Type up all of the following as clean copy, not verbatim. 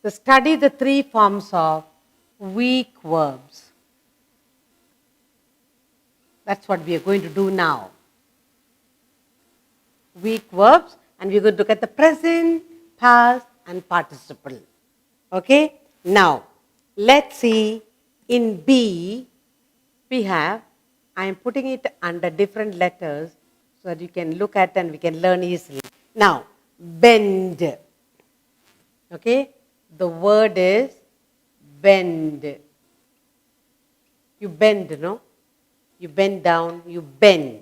So study the three forms of weak verbs. That's what we are going to do now. Weak verbs, and we're going to look at the present, past, and participle. Okay? Now, let's see in B, we have, I am putting it under different letters so that you can look at and we can learn easily. Now, bend. Okay? The word is bend. You bend, no? You bend down, you bend.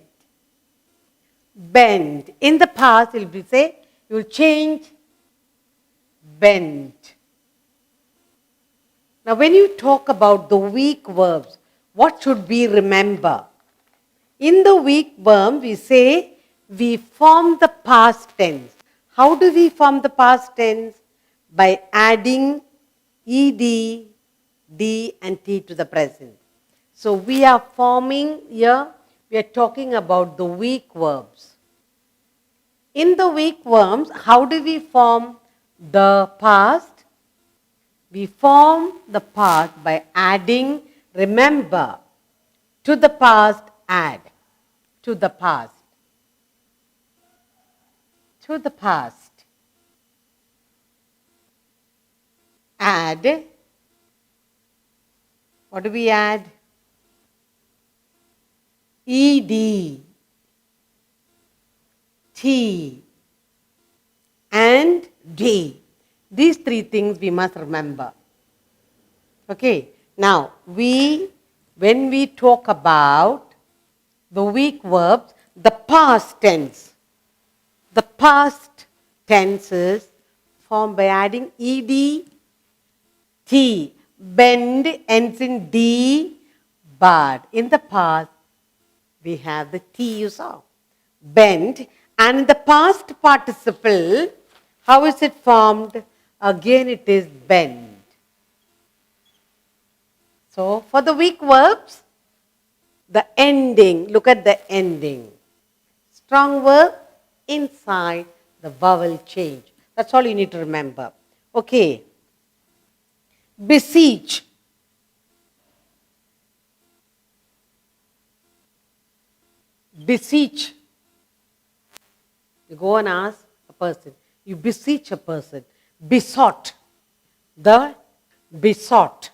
Bend. In the past, it will say, you will change bend. Now, when you talk about the weak verbs, what should we remember? In the weak verb, we say we form the past tense. How do we form the past tense? By adding ed, d, and t to the present. So we are forming here, we are talking about the weak verbs. In the weak verbs, how do we form the past? We form the past by adding, remember, to the past, add, to the past, to the past, add, what do we add? Ed, t, and d. These three things we must remember. Okay, now when we talk about the weak verbs, the past tense is formed by adding ed, t. Bend ends in d, but in the past we have the t you saw. Bend, and in the past participle, how is it formed? Again it is bend. So for the weak verbs, the ending, look at the ending. Strong verb inside the vowel change. That's all you need to remember. Okay. Beseech. Beseech. You go and ask a person. You beseech a person. Besought. The besought.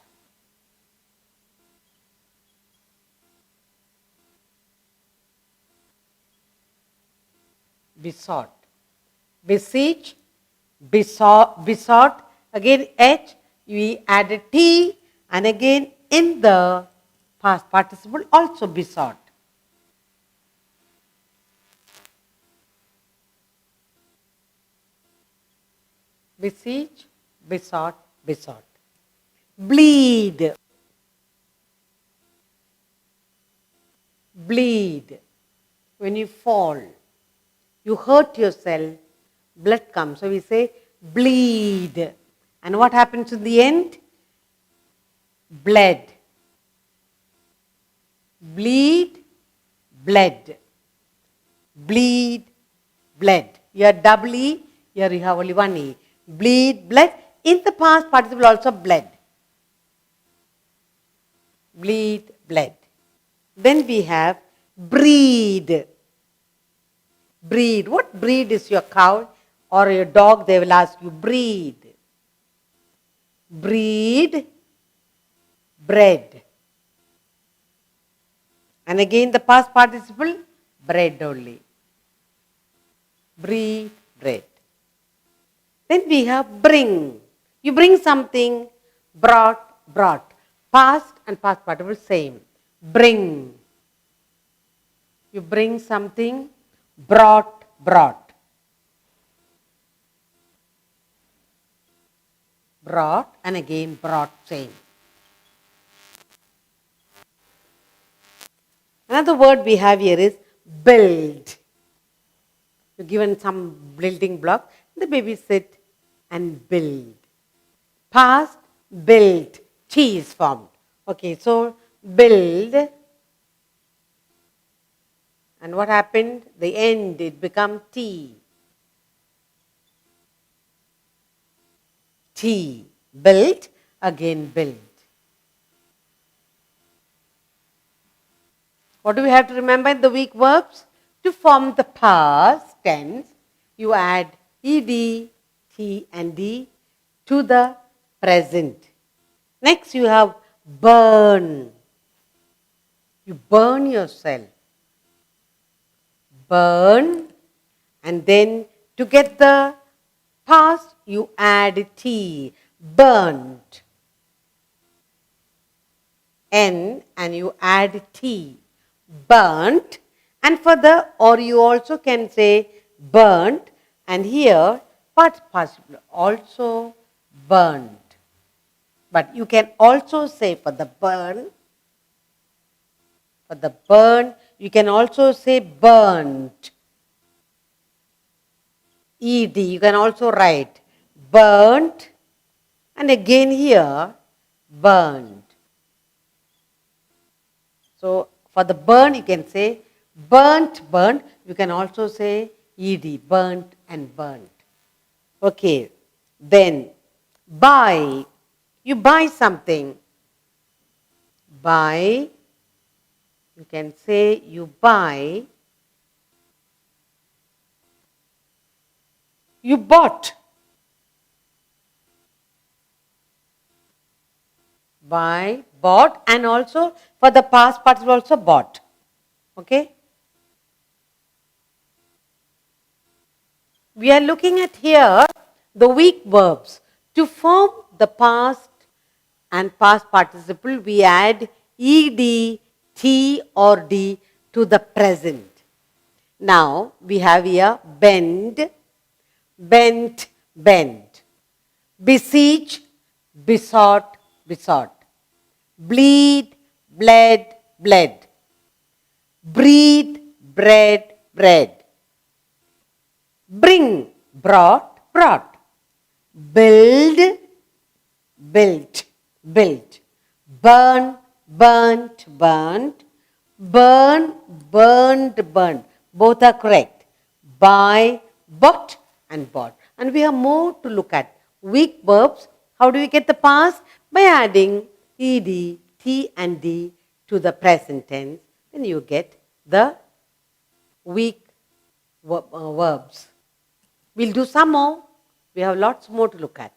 Besought. Beseech. Besought. Again H. We added T. And again in the past participle also besought. Beseech, besought, besought. Bleed. Bleed. When you fall, you hurt yourself, blood comes. So we say bleed. And what happens in the end? Bled. Bleed, bled. Bleed, bled. Here double E, here you have only one E. Bleed, bled. In the past participle also bled. Bleed, bled. Then we have breed. Breed. What breed is your cow or your dog? They will ask you, breed. Breed, bread. And again the past participle, bread only. Breed, bread. Then we have bring. You bring something, brought, brought. Past and past participle same. Bring. You bring something, brought, brought. Brought and again brought, same. Another word we have here is build. You're given some building block, the baby sit and build. Past, build, T is formed. Okay, so build. And what happened? The end, it become T. T. built, again build. What do we have to remember in the weak verbs? To form the past tense, you add ed, t and d to the present. Next you have burn. You burn yourself. Burn, and then to get the past you add t, burnt. N and you add t, burnt. And for the, or you also can say burnt, and here past participle also burnt. But you can also say for the burn, you can also say burnt. Ed, you can also write burnt, and again here burned. So for the burn you can say burnt, burnt. You can also say ed, burnt and burnt. Okay, then buy. You buy something. Buy. You can say you buy. You bought. Buy, bought, and also for the past participle also bought. Okay. We are looking at here the weak verbs. To form the past and past participle, we add ed, t or d to the present. Now we have here bend, bent, bent. Beseech, besought, besought. Bleed, bled, bled. Breathe, bread, bread. Bring, brought, brought. Build, built, built. Burn, burnt, burnt. Burn, burned, burned. Both are correct. Buy, bought and bought. And we have more to look at. Weak verbs. How do we get the past? By adding ed, t and d to the present tense. Then you get the weak verbs. We'll do some more. We have lots more to look at.